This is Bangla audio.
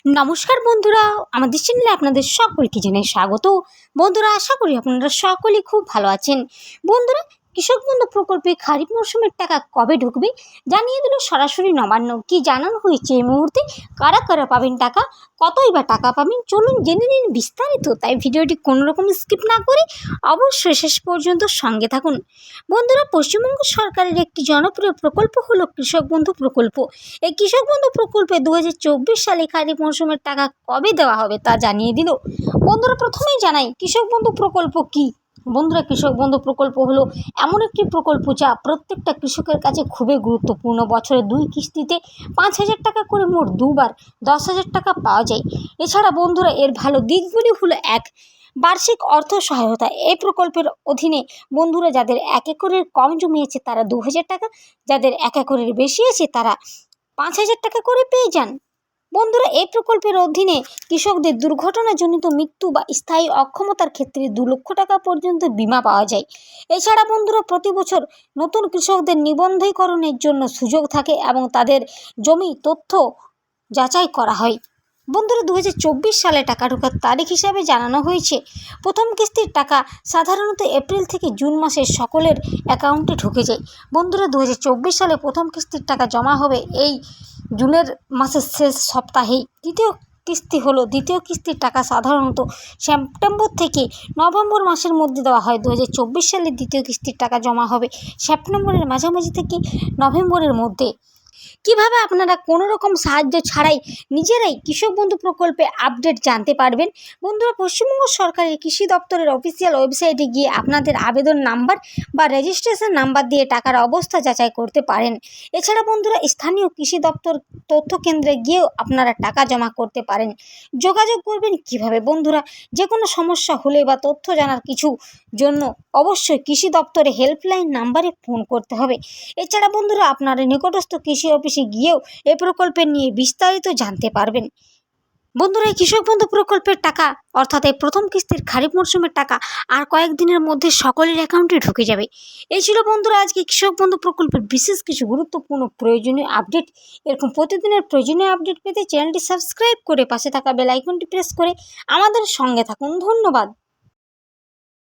নমস্কার বন্ধুরা, আমাদের চ্যানেলে আপনাদের সকলকে জানাই স্বাগত। বন্ধুরা, আশা করি আপনারা সকলেই খুব ভালো আছেন। বন্ধুরা, কৃষক বন্ধু প্রকল্পে খারিফ মরশুমের টাকা কবে ঢুকবে জানিয়ে দিল সরাসরি নবান্ন। কি জানানো হয়েছে এই মুহূর্তে, কারা কারা পাবেন টাকা, কতই বা টাকা পাবেন, চলুন জেনে নিন বিস্তারিত। তাই ভিডিওটি কোনো রকম স্কিপ না করে অবশ্যই শেষ পর্যন্ত সঙ্গে থাকুন। বন্ধুরা, পশ্চিমবঙ্গ সরকারের একটি জনপ্রিয় প্রকল্প হলো কৃষক বন্ধু প্রকল্প। এই কৃষক বন্ধু প্রকল্পে 2024 সালে খারিফ মরশুমের টাকা কবে দেওয়া হবে তা জানিয়ে দিল। বন্ধুরা, প্রথমেই জানাই কৃষক বন্ধু প্রকল্প কি। বন্ধুরা, কৃষক বন্ধু প্রকল্প হলো এমন একটি প্রকল্প যা প্রত্যেকটা কৃষকের কাছে খুবই গুরুত্বপূর্ণ। বছরে 2 কিস্তিতে 5,000 টাকা করে মোট 2 বার 10,000 টাকা পাওয়া যায়। এছাড়া বন্ধুরা, এর ভালো দিকগুলি হলো: 1, বার্ষিক অর্থ সহায়তা। এই প্রকল্পের অধীনে বন্ধুরা যাদের 1 একরের কম জমি আছে তারা 2,000 টাকা, যাদের 1 একরের বেশি আছে তারা 5,000 টাকা করে পেয়ে যান। বন্ধুরা, এই প্রকল্পের অধীনে কৃষকদের দুর্ঘটনাজনিত মৃত্যু বা স্থায়ী অক্ষমতার ক্ষেত্রে 2 লক্ষ টাকা পর্যন্ত বিমা পাওয়া যায়। এছাড়া বন্ধুরা, প্রতি বছর নতুন কৃষকদের নিবন্ধীকরণের জন্য সুযোগ থাকে এবং তাদের জমি তথ্য যাচাই করা হয়। বন্ধুরা, 2024 সালে টাকা ঢোকার তারিখ হিসাবে জানানো হয়েছে। প্রথম কিস্তির টাকা সাধারণত এপ্রিল থেকে জুন মাসে সকলের অ্যাকাউন্টে ঢুকে যায়। বন্ধুরা, 2024 সালে প্রথম কিস্তির টাকা জমা হবে এই জুনের মাসের শেষ সপ্তাহেই। দ্বিতীয় কিস্তির টাকা সাধারণত সেপ্টেম্বর থেকে নভেম্বর মাসের মধ্যে দেওয়া হয়। 2024 সালে দ্বিতীয় কিস্তির টাকা জমা হবে সেপ্টেম্বরের মাঝামাঝি থেকে নভেম্বরের মধ্যে। কিভাবে আপনারা কোনো রকম সাহায্য ছাড়াই নিজেরাই কৃষক বন্ধু প্রকল্পে আপডেট জানতে পারবেন? বন্ধুরা, পশ্চিমবঙ্গ সরকারের কৃষি দপ্তরের অফিসিয়াল ওয়েবসাইটে গিয়ে আপনাদের আবেদন নাম্বার বা রেজিস্ট্রেশন নাম্বার দিয়ে টাকার অবস্থা যাচাই করতে পারেন। এছাড়া বন্ধুরা, স্থানীয় কৃষি দপ্তর তথ্য কেন্দ্রে গিয়েও আপনারা টাকা জমা করতে পারেন। যোগাযোগ করবেন কিভাবে? বন্ধুরা, যে কোনো সমস্যা হলে বা তথ্য জানার কিছু জন্য অবশ্যই কৃষি দপ্তরে হেল্পলাইন নাম্বারে ফোন করতে হবে। এছাড়া বন্ধুরা, আপনারা নিকটস্থ কৃষি অফিসে গিয়েও এই প্রকল্পের নিয়ে বিস্তারিত জানতে পারবেন। বন্ধুরা, এই কৃষক বন্ধু প্রকল্পের টাকা অর্থাৎ এই প্রথম কিস্তির খারিফ মরশুমের টাকা আর কয়েকদিনের মধ্যে সকলের অ্যাকাউন্টে ঢুকে যাবে। এই ছিল বন্ধুরা আজকে কৃষক বন্ধু প্রকল্পের বিশেষ কিছু গুরুত্বপূর্ণ প্রয়োজনীয় আপডেট। এরকম প্রতিদিনের প্রয়োজনীয় আপডেট পেতে চ্যানেলটি সাবস্ক্রাইব করে পাশে থাকা বেল আইকনটি প্রেস করে আমাদের সঙ্গে থাকুন। ধন্যবাদ।